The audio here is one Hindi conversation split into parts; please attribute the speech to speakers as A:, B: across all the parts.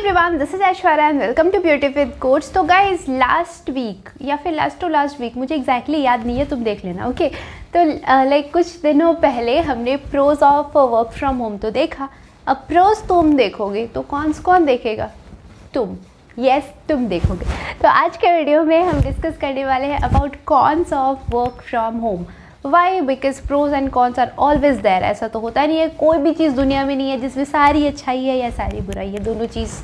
A: Everyone, this is Aishwarya and welcome to beauty with quotes. तो गाइज लास्ट वीक या फिर लास्ट वीक, मुझे एग्जैक्टली याद नहीं है, तुम देख लेना ओके। तो लाइक कुछ दिनों पहले हमने pros of work from home तो देखा। अब प्रोज तुम देखोगे तो कौन देखेगा? तुम, यस तुम देखोगे। तो आज के वीडियो में हम डिस्कस करने वाले हैं about cons of work from home. Why? Because pros and cons are always there. ऐसा तो होता नहीं है, कोई भी चीज़ दुनिया में नहीं है जिसमें सारी अच्छाई है या सारी बुराई है। दोनों चीज़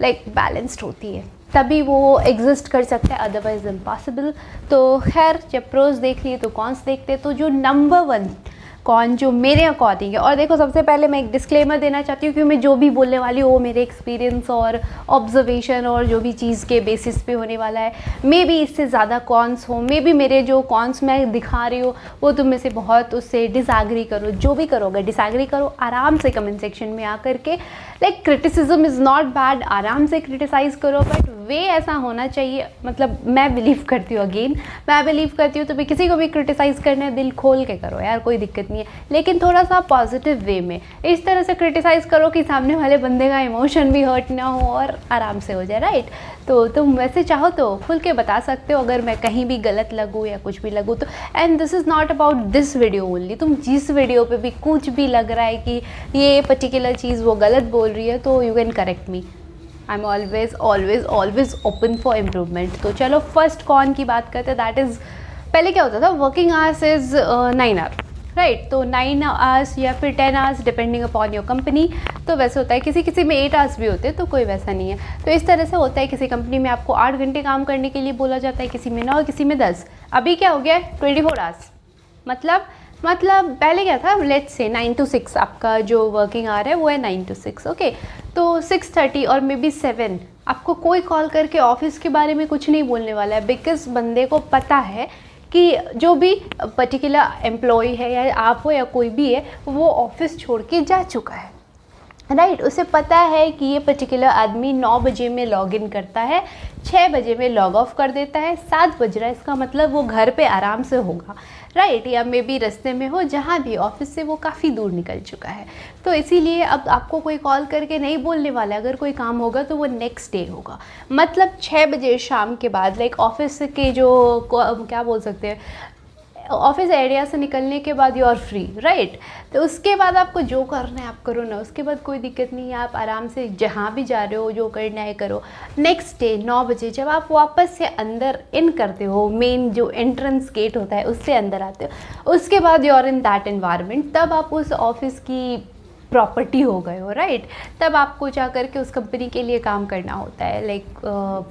A: लाइक बैलेंस्ड होती है, तभी वो एग्जिस्ट कर सकता है, अदरवाइज इम्पॉसिबल। तो खैर, जब प्रोज देख लिए तो कॉन्स देखते। तो जो नंबर 1 कौन जो मेरे अकॉर्डिंग है, और देखो सबसे पहले मैं एक डिस्क्लेमर देना चाहती हूँ कि मैं जो भी बोलने वाली हूँ वो मेरे एक्सपीरियंस और ऑब्जर्वेशन और जो भी चीज़ के बेसिस पे होने वाला है। मे बी इससे ज़्यादा कॉन्स हो, मे बी मेरे जो कॉन्स मैं दिखा रही हूँ वो तुम में से बहुत उससे डिसएग्री करो। जो भी करोगे डिसएग्री करो आराम से कमेंट सेक्शन में आकर के। Like criticism is not bad, आराम से क्रिटिसाइज़ करो, बट वे ऐसा होना चाहिए। मतलब मैं बिलीव करती हूँ, अगेन मैं बिलीव करती हूँ, तो भी किसी को भी क्रिटिसाइज़ करना है दिल खोल के करो यार, कोई दिक्कत नहीं है, लेकिन थोड़ा सा पॉजिटिव वे में। इस तरह से क्रिटिसाइज़ करो कि सामने वाले बंदे का इमोशन भी हर्ट ना हो और आराम से हो जाए, राइट। तो तुम वैसे चाहो तो खुल के बता सकते हो अगर मैं कहीं भी गलत लगूँ या कुछ भी लगूँ तो। And this is not about this video only. तुम जिस वीडियो पे भी कुछ भी लग रहा है कि ये पर्टिकुलर चीज़ वो गलत बोल रही है तो you can correct me. I am always open for improvement. तो चलो फर्स्ट कॉन की बात करते हैं। दैट इज़, पहले क्या होता था, working hours is 9 hour, right. तो 9 आवर्स या फिर 10 hours depending upon your company. तो वैसे होता है, किसी में 8 आवर्स भी होते हैं, तो कोई वैसा नहीं है। तो इस तरह से होता है, किसी कंपनी में आपको 8 घंटे काम करने के लिए बोला जाता है, किसी में 9, किसी में 10। अभी क्या हो गया है, 24 आवर्स। मतलब पहले क्या था, लेट्स से 9 to 6 आपका जो वर्किंग आवर है वो है 9 to 6, ओके। तो 6:30 और मे बी 7 आपको कोई कॉल करके ऑफिस के बारे में कुछ नहीं बोलने वाला है, बिकॉज बंदे को पता है कि जो भी पर्टिकुलर एम्प्लॉय है या आप हो या कोई भी है, वो ऑफिस छोड़ के जा चुका है, राइट। उसे पता है कि ये पर्टिकुलर आदमी 9 बजे में लॉग इन करता है, 6 बजे में लॉग ऑफ कर देता है, 7 बज रहा है, इसका मतलब वो घर पे आराम से होगा, राइट। या मे बी रास्ते में हो, जहाँ भी ऑफिस से वो काफ़ी दूर निकल चुका है। तो इसीलिए अब आपको कोई कॉल करके नहीं बोलने वाला है। अगर कोई काम होगा तो वो नेक्स्ट डे होगा। मतलब 6 बजे शाम के बाद, लाइक ऑफिस के जो क्या बोल सकते हैं, ऑफिस एरिया से निकलने के बाद यू आर फ्री, राइट। तो उसके बाद आपको जो करना है आप करो ना, उसके बाद कोई दिक्कत नहीं है, आप आराम से जहाँ भी जा रहे हो जो करना है करो। नेक्स्ट डे 9 बजे जब आप वापस से अंदर इन करते हो, मेन जो एंट्रेंस गेट होता है उससे अंदर आते हो, उसके बाद you are in that environment, तब आप उस ऑफिस की प्रॉपर्टी हो गए हो, राइट। तब आपको जा कर के उस कंपनी के लिए काम करना होता है, like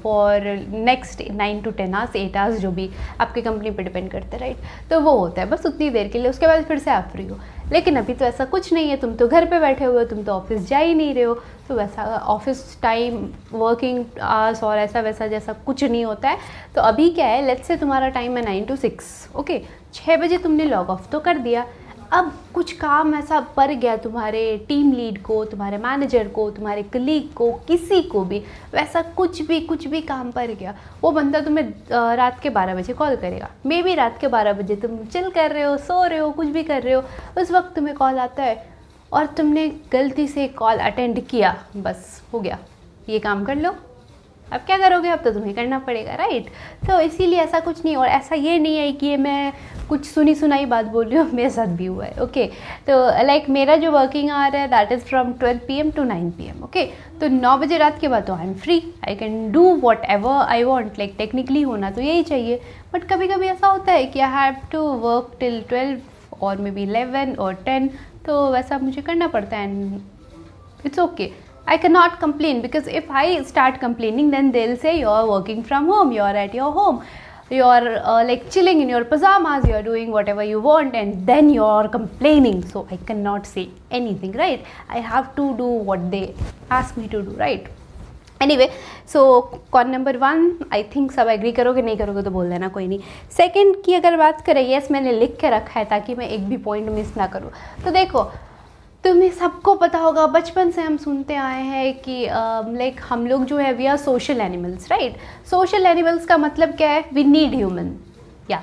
A: for next 9 to 10 hours, 8 hours, जो भी आपकी कंपनी पे डिपेंड करते हैं, राइट। तो वो होता है बस उतनी देर के लिए, उसके बाद फिर से आप फ्री हो। लेकिन अभी तो ऐसा कुछ नहीं है, तुम तो घर पे बैठे हुए हो, तुम तो ऑफिस जा ही नहीं रहे हो, तो वैसा ऑफिस टाइम, वर्किंग आवर्स और ऐसा वैसा जैसा कुछ नहीं होता है। तो अभी क्या है, लेट्स से तुम्हारा टाइम है 9 to 6, ओके। 6 बजे तुमने लॉग ऑफ तो कर दिया। अब कुछ काम ऐसा पड़ गया तुम्हारे टीम लीड को, तुम्हारे मैनेजर को, तुम्हारे कलीग को, किसी को भी, वैसा कुछ भी काम पड़ गया, वो बंदा तुम्हें रात के 12 बजे कॉल करेगा। मे बी रात के 12 बजे तुम चिल कर रहे हो, सो रहे हो, कुछ भी कर रहे हो, उस वक्त तुम्हें कॉल आता है और तुमने गलती से कॉल अटेंड किया, बस हो गया, ये काम कर लो। अब क्या करोगे, अब तो तुम्हें करना पड़ेगा, राइट। तो इसीलिए ऐसा कुछ नहीं, और ऐसा ये नहीं है कि ये मैं कुछ सुनी सुनाई बात बोल रही हूँ, मेरे साथ भी हुआ है, ओके। तो लाइक मेरा जो वर्किंग आवर है that is from 12 PM to 9 PM, okay. तो 9 बजे रात के बाद तो I am free, I can do what ever I want. Like technically होना तो यही चाहिए, बट कभी कभी ऐसा होता है कि I have to work till 12 और मे बी 11 और 10, तो वैसा मुझे करना पड़ता है, and it's okay. I cannot complain, because if I start complaining then they'll say you're working from home, you're at your home, you're like chilling in your pajamas, you're doing whatever you want, and then you're complaining. So I cannot say anything, right? I have to do what they ask me to do, right? Anyway, so con number 1 I think सब एग्री करोगे, नहीं करोगे तो बोल देना, कोई नहीं। सेकंड की अगर बात करें, यस मैंने लिख के रखा है ताकि मैं एक भी पॉइंट मिस ना करूँ। तो देखो, तुम्हें सबको पता होगा, बचपन से हम सुनते आए हैं कि लाइक हम लोग जो है we are social animals, right. Social animals का मतलब क्या है, वी नीड ह्यूमन, या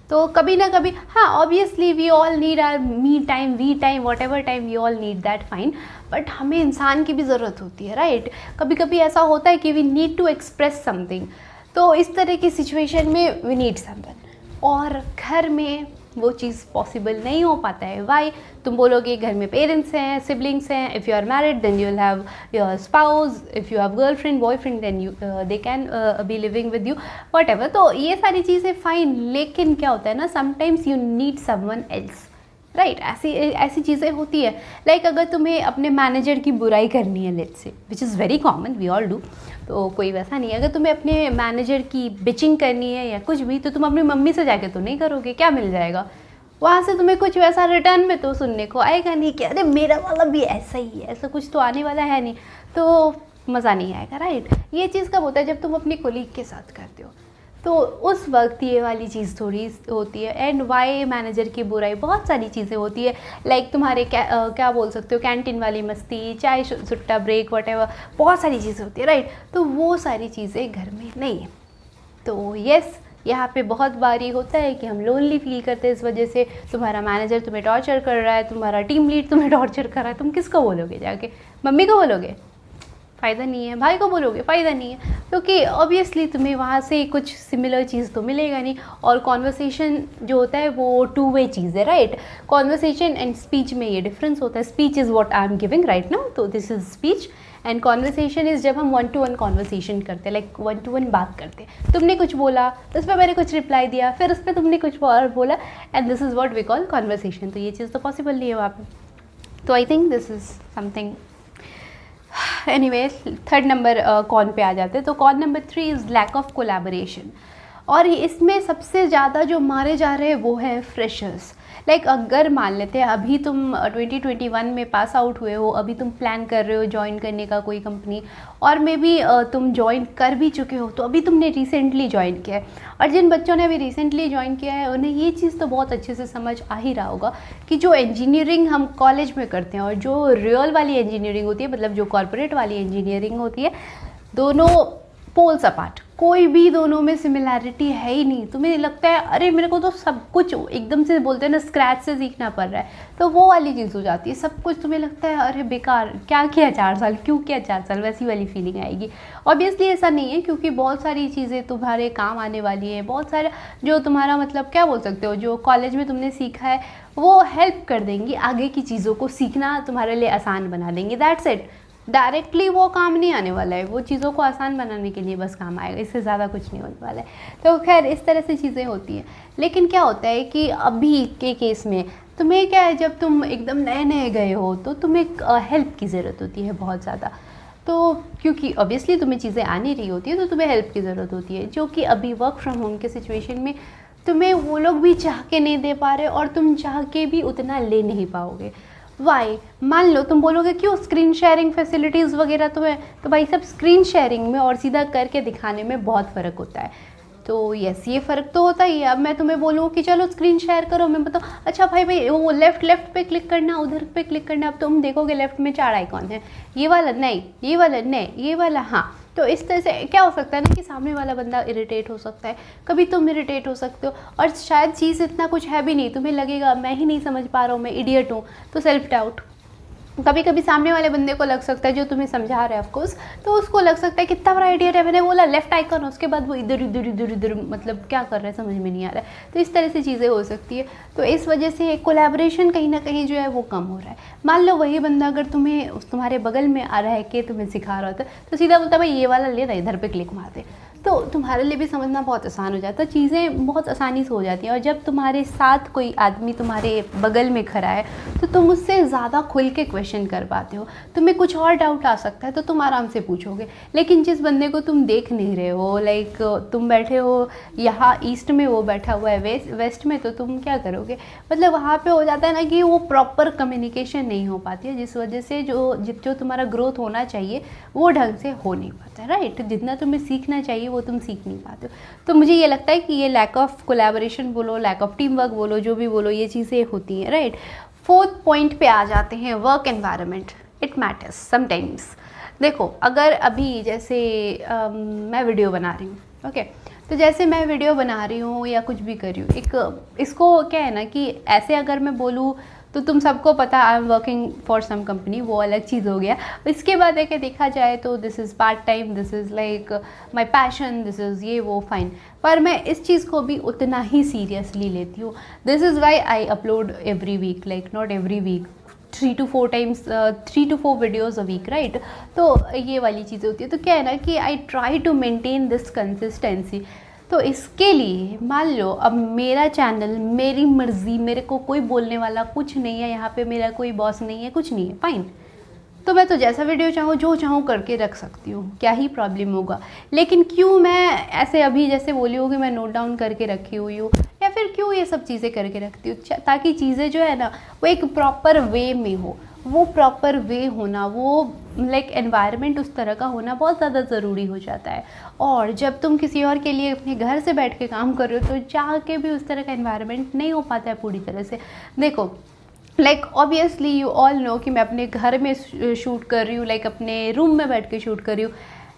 A: तो कभी ना कभी हाँ obviously we all need our me time, we time, whatever time, we all need that, fine, but हमें इंसान की भी ज़रूरत होती है, राइट? कभी कभी ऐसा होता है कि we need to express something, तो इस तरह की सिचुएशन में वी नीड समवन, और घर में वो चीज़ पॉसिबल नहीं हो पाता है। वाई? तुम बोलोगे घर में पेरेंट्स हैं, सिबलिंग्स हैं, if you are married then you will have your spouse, if you have girlfriend boyfriend then you they can be living with you, whatever, तो ये सारी चीज़ें फाइन, लेकिन क्या होता है ना, sometimes you need someone else, right? ऐसी चीज़ें होती है, लाइक अगर तुम्हें अपने मैनेजर की बुराई करनी है, let's say, which is very common, we all do, तो कोई वैसा नहीं है, अगर तुम्हें अपने मैनेजर की बिचिंग करनी है या कुछ भी, तो तुम अपनी मम्मी से जाके तो नहीं करोगे, क्या मिल जाएगा वहाँ से तुम्हें? कुछ वैसा रिटर्न में तो सुनने को आएगा नहीं कि अरे मेरा वाला भी ऐसा ही है, ऐसा कुछ तो आने वाला है नहीं, तो मज़ा नहीं आएगा, राइट? ये चीज़ कब होता है? जब तुम अपने कोलीग के साथ करते हो, तो उस वक्त ये वाली चीज़ थोड़ी होती है। एंड वाई मैनेजर की बुराई, बहुत सारी चीज़ें होती है, लाइक तुम्हारे क्या बोल सकते हो, कैंटीन वाली मस्ती, चाय सुट्टा ब्रेक, वट एवर, बहुत सारी चीज़ें होती है, राइट? तो वो सारी चीज़ें घर में नहीं है। तो यस, यहाँ पे बहुत बारी होता है कि हम लोनली फील करते हैं इस वजह से, तुम्हारा मैनेजर तुम्हें टॉर्चर कर रहा है, तुम्हारा टीम लीड तुम्हें टॉर्चर कर रहा है, तुम किसको बोलोगे जाके? मम्मी को बोलोगे? फ़ायदा नहीं है। भाई को बोलोगे? फ़ायदा नहीं है, क्योंकि ऑब्वियसली तुम्हें वहाँ से कुछ सिमिलर चीज़ तो मिलेगा नहीं। और कॉन्वर्सेशन जो होता है वो टू वे चीज़ है, राइट? कॉन्वर्सेशन एंड स्पीच में ये डिफरेंस होता है। Speech is what I am giving right now, तो this is speech, and conversation is जब हम 1-to-1 कॉन्वर्सेशन करते हैं, लाइक 1-to-1 बात करते हैं। तुमने कुछ बोला, उस पर मैंने कुछ रिप्लाई दिया, फिर उस पर तुमने कुछ और बोला, and this is what we call conversation. तो ये चीज़ तो पॉसिबल नहीं है वहाँ पर। तो I think this is something. Anyway, third number con पे आ जाते हैं। तो con number 3 is lack of collaboration, और इसमें सबसे ज़्यादा जो मारे जा रहे हैं वो है फ्रेशर्स। लाइक अगर मान लेते हैं अभी तुम 2021 में पास आउट हुए हो, अभी तुम प्लान कर रहे हो ज्वाइन करने का कोई कंपनी, और मे बी तुम ज्वाइन कर भी चुके हो, तो अभी तुमने रिसेंटली ज्वाइन किया है। और जिन बच्चों ने अभी रिसेंटली ज्वाइन किया है उन्हें ये चीज़ तो बहुत अच्छे से समझ आ ही रहा होगा कि जो इंजीनियरिंग हम कॉलेज में करते हैं और जो रियल वाली इंजीनियरिंग होती है, मतलब जो कॉर्पोरेट वाली इंजीनियरिंग होती है, दोनों पोल्स अपार्ट, कोई भी दोनों में सिमिलैरिटी है ही नहीं। तुम्हें लगता है अरे मेरे को तो सब कुछ एकदम से बोलते हैं ना स्क्रैच से सीखना पड़ रहा है, तो वो वाली चीज़ हो जाती है। सब कुछ तुम्हें लगता है अरे बेकार, क्या किया 4 साल, क्यों किया 4 साल, वैसी वाली फीलिंग आएगी। ऑब्वियसली ऐसा नहीं है, क्योंकि बहुत सारी चीज़ें तुम्हारे काम आने वाली है, बहुत सारा जो तुम्हारा मतलब क्या बोल सकते हो, जो कॉलेज में तुमने सीखा है वो हेल्प कर देंगी, आगे की चीज़ों को सीखना तुम्हारे लिए आसान बना देंगी। That's it. डायरेक्टली वो काम नहीं आने वाला है, वो चीज़ों को आसान बनाने के लिए बस काम आएगा, इससे ज़्यादा कुछ नहीं होने वाला है। तो खैर इस तरह से चीज़ें होती हैं। लेकिन क्या होता है कि अभी के केस में तुम्हें क्या है, जब तुम एकदम नए नए गए हो तो तुम्हें हेल्प की ज़रूरत होती है बहुत ज़्यादा। तो क्योंकि ऑब्वियसली तुम्हें चीज़ें आ नहीं रही होती है, तो तुम्हें हेल्प की ज़रूरत होती है, जो कि अभी वर्क फ्रॉम होम के सिचुएशन में तुम्हें वो लोग भी चाह के नहीं दे पा रहे, और तुम चाह के भी उतना ले नहीं पाओगे। वाई? मान लो तुम बोलोगे क्यों, स्क्रीन शेयरिंग फैसिलिटीज़ वगैरह तो है, तो भाई सब स्क्रीन शेयरिंग में और सीधा करके दिखाने में बहुत फ़र्क होता है। तो यस, ये फ़र्क तो होता ही है। अब मैं तुम्हें बोलूँ कि चलो स्क्रीन शेयर करो, मैं बताऊँ अच्छा भाई वो लेफ़्ट पे क्लिक करना, उधर पे क्लिक करना, अब तुम देखोगे लेफ़्ट में 4 आइकॉन है, ये वाला नहीं, ये वाला नहीं, ये वाला हाँ। तो इस तरह से क्या हो सकता है ना कि सामने वाला बंदा इरिटेट हो सकता है, कभी तुम इरिटेट हो सकते हो, और शायद चीज़ इतना कुछ है भी नहीं, तुम्हें लगेगा मैं ही नहीं समझ पा रहा हूँ, मैं इडियट हूँ, तो सेल्फ डाउट। कभी कभी सामने वाले बंदे को लग सकता है जो तुम्हें समझा रहा है ऑफकोर्स, तो उसको लग सकता है कितना बड़ा आइडिया है, मैंने बोला लेफ्ट आइकन, उसके बाद वो इधर इधर इधर इधर मतलब क्या कर रहा है समझ में नहीं आ रहा है। तो इस तरह से चीज़ें हो सकती है। तो इस वजह से कोलैबोरेशन कहीं ना कहीं जो है वो कम हो रहा है। मान लो वही बंदा अगर तुम्हारे बगल में आ रहा है कि तुम्हें सिखा रहा होता है, तो सीधा बोलता भाई ये वाला ले ना, इधर पर क्लिक मार दे, तो तुम्हारे लिए भी समझना बहुत आसान हो जाता है, चीज़ें बहुत आसानी से हो जाती हैं। और जब तुम्हारे साथ कोई आदमी तुम्हारे बगल में खड़ा है, तो तुम उससे ज़्यादा खुल के क्वेश्चन कर पाते हो। तुम्हें कुछ और डाउट आ सकता है तो तुम आराम से पूछोगे। लेकिन जिस बंदे को तुम देख नहीं रहे हो, लाइक तुम बैठे हो यहाँ ईस्ट में, वो बैठा हुआ है वेस्ट में, तो तुम क्या करोगे, मतलब वहाँ पे हो जाता है ना कि वो प्रॉपर कम्युनिकेशन नहीं हो पाती है, जिस वजह से जो तुम्हारा ग्रोथ होना चाहिए वो ढंग से हो नहीं पाता है, राइट? जितना तुम्हें सीखना चाहिए वो तुम सीख नहीं पाते हो। तो मुझे ये लगता है कि ये लैक ऑफ कोलैबोरेशन बोलो, लैक ऑफ टीम वर्क बोलो, जो भी बोलो, ये चीज़ें होती हैं, राइट? 4th पॉइंट पे आ जाते हैं, work environment. It matters sometimes. देखो अगर अभी जैसे मैं वीडियो बना रही हूँ, ओके, तो जैसे मैं वीडियो बना रही हूँ या कुछ भी कर रही हूँ, एक इसको क्या है ना कि ऐसे अगर मैं बोलूँ तो तुम सबको पता I am working for some company, वो अलग चीज़ हो गया। इसके बाद अगर देखा जाए तो this is part time, this is like my passion, this is ये वो फाइन, पर मैं इस चीज़ को भी उतना ही सीरियसली लेती हूँ। This is why I upload every week, like not every week, 3 to 4 times 3 to 4 videos a week, right. तो ये वाली चीज़ें होती है। तो क्या है ना कि I try to maintain this consistency. तो इसके लिए मान लो अब मेरा चैनल, मेरी मर्ज़ी, मेरे को कोई बोलने वाला कुछ नहीं है, यहाँ पे मेरा कोई बॉस नहीं है, कुछ नहीं है, फाइन। तो मैं तो जैसा वीडियो चाहूँ, जो चाहूँ करके रख सकती हूँ, क्या ही प्रॉब्लम होगा। लेकिन क्यों मैं ऐसे अभी जैसे बोली हूँ कि मैं नोट डाउन करके रखी हुई हूँ, या फिर क्यों ये सब चीज़ें करके रखती हूँ, ताकि चीज़ें जो है ना वो एक प्रॉपर वे में हो। वो प्रॉपर वे होना, वो लाइक एनवायरनमेंट उस तरह का होना बहुत ज़्यादा ज़रूरी हो जाता है। और जब तुम किसी और के लिए अपने घर से बैठ के काम कर रहे हो, तो चाह के भी उस तरह का एनवायरनमेंट नहीं हो पाता है पूरी तरह से। देखो like obviously you all know कि मैं अपने घर में शूट कर रही हूँ, लाइक अपने रूम में बैठ के शूट कर रही हूँ,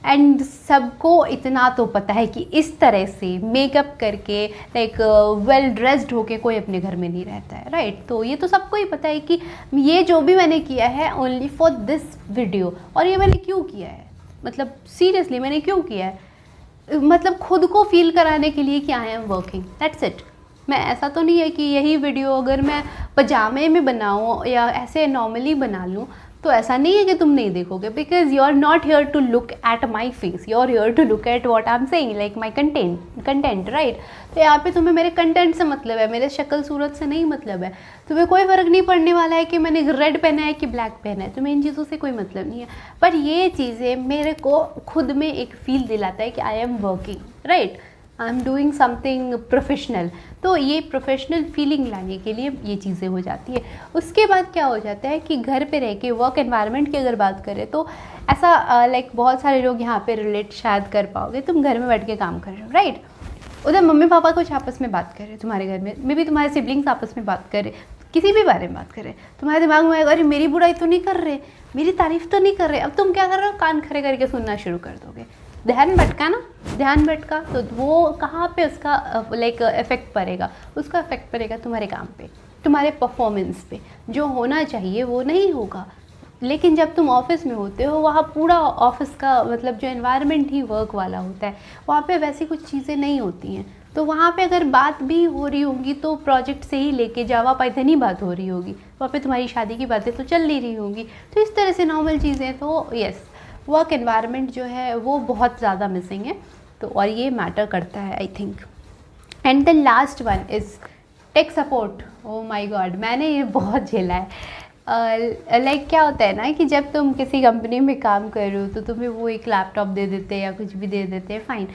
A: एंड सबको इतना तो पता है कि इस तरह से मेकअप करके लाइक वेल ड्रेस्ड होके कोई अपने घर में नहीं रहता है, राइट। तो ये तो सबको ही पता है कि ये जो भी मैंने किया है ओनली फॉर दिस वीडियो। और ये मैंने क्यों किया है, मतलब सीरियसली मैंने क्यों किया है, मतलब खुद को फील कराने के लिए कि आई एम वर्किंग, दैट्स इट। मैं ऐसा तो नहीं है कि यही वीडियो अगर मैं पजामे में बनाऊँ या ऐसे नॉर्मली बना लूँ तो ऐसा नहीं है कि तुम नहीं देखोगे, because you are not here to look at my face, you are here to look at what I am saying, like my content, right. तो यहाँ पे तुम्हें मेरे कंटेंट से मतलब है, मेरे शक्ल सूरत से नहीं मतलब है। तुम्हें कोई फ़र्क नहीं पड़ने वाला है कि मैंने रेड पहना है कि ब्लैक पहना है, तुम्हें इन चीज़ों से कोई मतलब नहीं है। पर ये चीज़ें मेरे को खुद में एक फील दिलाता है कि आई am working, right, I am doing something professional. तो ये प्रोफेशनल फीलिंग लाने के लिए ये चीज़ें हो जाती है। उसके बाद क्या हो जाता है कि घर पे रह के वर्क एनवायरनमेंट की अगर बात करें तो ऐसा लाइक बहुत सारे लोग यहाँ पे रिलेट शायद कर पाओगे। तुम घर में बैठ के काम कर रहे हो, राइट, उधर मम्मी पापा कुछ आपस में बात कर रहे हैं, तुम्हारे घर में मे भी तुम्हारे सिबलिंग्स आपस में बात कर रहे, किसी भी बारे में बात कर रहे, तुम्हारे दिमाग में आएगा अरे मेरी बुराई तो नहीं कर रहे, मेरी तारीफ़ तो नहीं कर रहे। अब तुम क्या कर रहे हो, कान खड़े करके सुनना शुरू कर दोगे। ध्यान भटका ना, ध्यान भटका तो वो कहाँ पे उसका लाइक इफेक्ट पड़ेगा, उसका इफेक्ट पड़ेगा तुम्हारे काम पे, तुम्हारे परफॉर्मेंस पे। जो होना चाहिए वो नहीं होगा। लेकिन जब तुम ऑफिस में होते हो, वहाँ पूरा ऑफिस का मतलब जो एनवायरनमेंट ही वर्क वाला होता है, वहाँ पे वैसी कुछ चीज़ें नहीं होती हैं। तो वहाँ पे अगर बात भी हो रही होगी तो प्रोजेक्ट से ही लेके जावा पाइथन ही बात हो रही होगी, वहाँ पे तुम्हारी शादी की बातें तो चल नहीं रही होंगी। तो इस तरह से नॉर्मल चीज़ें, तो यस, वर्क एनवायरनमेंट जो है वो बहुत ज़्यादा मिसिंग है। तो और ये मैटर करता है I think. And the last one is tech support. Oh my God, मैंने ये बहुत झेला है। लाइक क्या होता है ना कि जब तुम किसी कंपनी में काम कर रहे हो तो तुम्हें वो एक लैपटॉप दे देते हैं या कुछ भी दे देते हैं, फ़ाइन।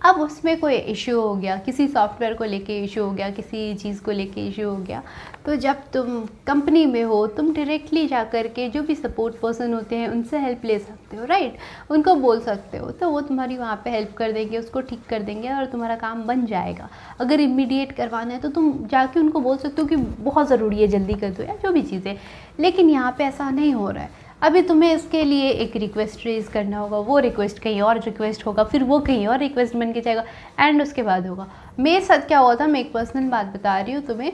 A: अब उसमें कोई इशू हो गया, किसी सॉफ्टवेयर को लेके इशू हो गया, किसी चीज़ को लेके इशू हो गया, तो जब तुम कंपनी में हो तुम डायरेक्टली जा कर के जो भी सपोर्ट पर्सन होते हैं उनसे हेल्प ले सकते हो, राइट। उनको बोल सकते हो तो वो तुम्हारी वहाँ पे हेल्प कर देंगे, उसको ठीक कर देंगे और तुम्हारा काम बन जाएगा। अगर इमीडिएट करवाना है तो तुम जाके उनको बोल सकते हो कि बहुत ज़रूरी है, जल्दी कर दो या जो भी चीज़ें। लेकिन यहाँ पे ऐसा नहीं हो रहा है। अभी तुम्हें इसके लिए एक रिक्वेस्ट रेज करना होगा, वो रिक्वेस्ट कहीं और रिक्वेस्ट होगा, फिर वो कहीं और रिक्वेस्ट बन के जाएगा, एंड उसके बाद होगा। मेरे साथ क्या हुआ था, मैं एक पर्सनल बात बता रही हूँ तुम्हें।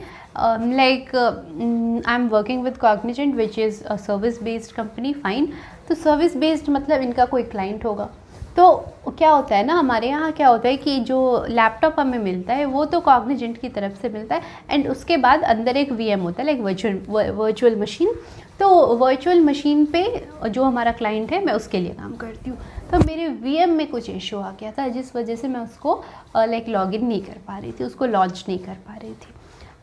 A: Like I am working with Cognizant which is a service based company, fine. तो सर्विस बेस्ड मतलब इनका कोई क्लाइंट होगा। तो क्या होता है ना, हमारे यहाँ क्या होता है कि जो लैपटॉप हमें मिलता है वो तो कॉग्निजेंट की तरफ से मिलता है, एंड उसके बाद अंदर एक वीएम होता है, लाइक वर्चुअल मशीन। तो वर्चुअल मशीन पे जो हमारा क्लाइंट है मैं उसके लिए काम करती हूँ। तो मेरे वीएम में कुछ इशू आ गया था जिस वजह से मैं उसको लाइक लॉगिन नहीं कर पा रही थी, उसको लॉन्च नहीं कर पा रही थी।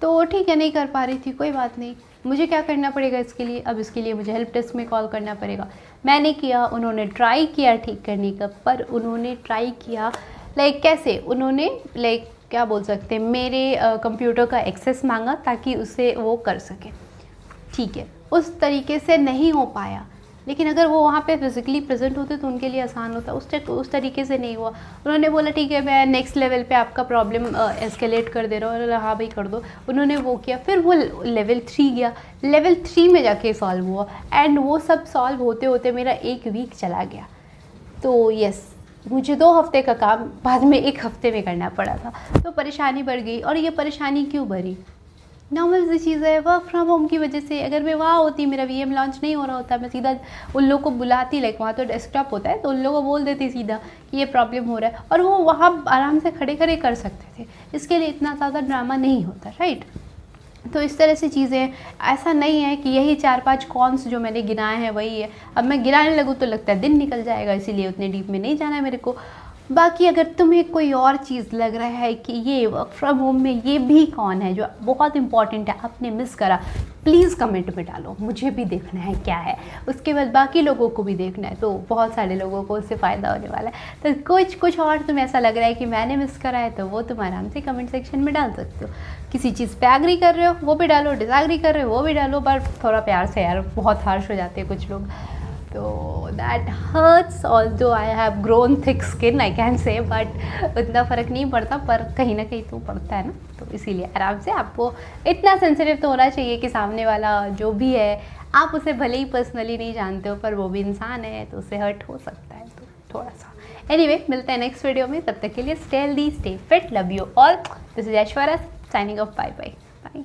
A: तो ठीक है, नहीं कर पा रही थी, कोई बात नहीं। मुझे क्या करना पड़ेगा इसके लिए, अब इसके लिए मुझे हेल्प डेस्क में कॉल करना पड़ेगा। मैंने किया, उन्होंने ट्राई किया ठीक करने का, पर उन्होंने ट्राई किया लाइक कैसे, उन्होंने लाइक क्या बोल सकते हैं, मेरे कंप्यूटर का एक्सेस मांगा ताकि उसे वो कर सके, ठीक है, उस तरीके से नहीं हो पाया। लेकिन अगर वो वहाँ पे फिजिकली प्रेजेंट होते तो उनके लिए आसान होता, उस तरीके से नहीं हुआ। उन्होंने बोला ठीक है मैं नेक्स्ट लेवल पे आपका प्रॉब्लम एस्केलेट कर दे रहा हूँ, और हाँ भाई कर दो। उन्होंने वो किया, फिर वो लेवल 3 गया, लेवल 3 में जाके सॉल्व हुआ, एंड वो सब सॉल्व होते होते मेरा 1 वीक चला गया। तो यस, मुझे 2 हफ्ते का काम बाद में 1 हफ्ते में करना पड़ा था, तो परेशानी बढ़ गई। और ये परेशानी क्यों बढ़ी? नॉर्मल सी चीज़ है, वर्क फ्रॉम होम की वजह से। अगर मैं वहाँ होती, मेरा वीएम लॉन्च नहीं हो रहा होता, मैं सीधा उन लोगों को बुलाती, लाइक वहाँ तो डेस्कटॉप होता है, तो उन लोगों को बोल देती सीधा कि ये प्रॉब्लम हो रहा है, और वो वहाँ आराम से खड़े खड़े कर सकते थे। इसके लिए इतना ज़्यादा ड्रामा नहीं होता, राइट? तो इस तरह से चीज़ें, ऐसा नहीं है कि यही 4-5 कॉन्स जो मैंने गिनाए हैं वही है। अब मैं गिनाने लगूँ तो लगता है दिन निकल जाएगा, इसीलिए उतने डीप में नहीं जाना है मेरे को। बाकी अगर तुम्हें कोई और चीज़ लग रहा है कि ये वर्क फ्रॉम होम में ये भी कौन है जो बहुत इंपॉर्टेंट है, आपने मिस करा, प्लीज़ कमेंट में डालो, मुझे भी देखना है क्या है। उसके बाद बाकी लोगों को भी देखना है, तो बहुत सारे लोगों को उससे फ़ायदा होने वाला है। तो कुछ और तुम्हें ऐसा लग रहा है कि मैंने मिस करा है, तो वो तुम आराम से कमेंट सेक्शन में डाल सकते हो। किसी चीज़ पे एग्री कर रहे हो वो भी डालो, डिसएग्री कर रहे हो वो भी डालो, पर थोड़ा प्यार से यार, बहुत हार्श हो जाते हैं कुछ लोग, तो that hurts. Although I have grown thick skin, I can say, but उतना फ़र्क नहीं पड़ता, पर कहीं ना कहीं तो पड़ता है ना, तो इसीलिए आराम से आपको इतना सेंसिटिव तो होना चाहिए कि सामने वाला जो भी है, आप उसे भले ही पर्सनली नहीं जानते हो, पर वो भी इंसान है, तो उसे हर्ट हो सकता है, तो थोड़ा सा। एनीवे, मिलते हैं नेक्स्ट वीडियो में, तब तक के लिए stay healthy, stay fit, love you all. This is Aishwarya signing off, bye bye bye.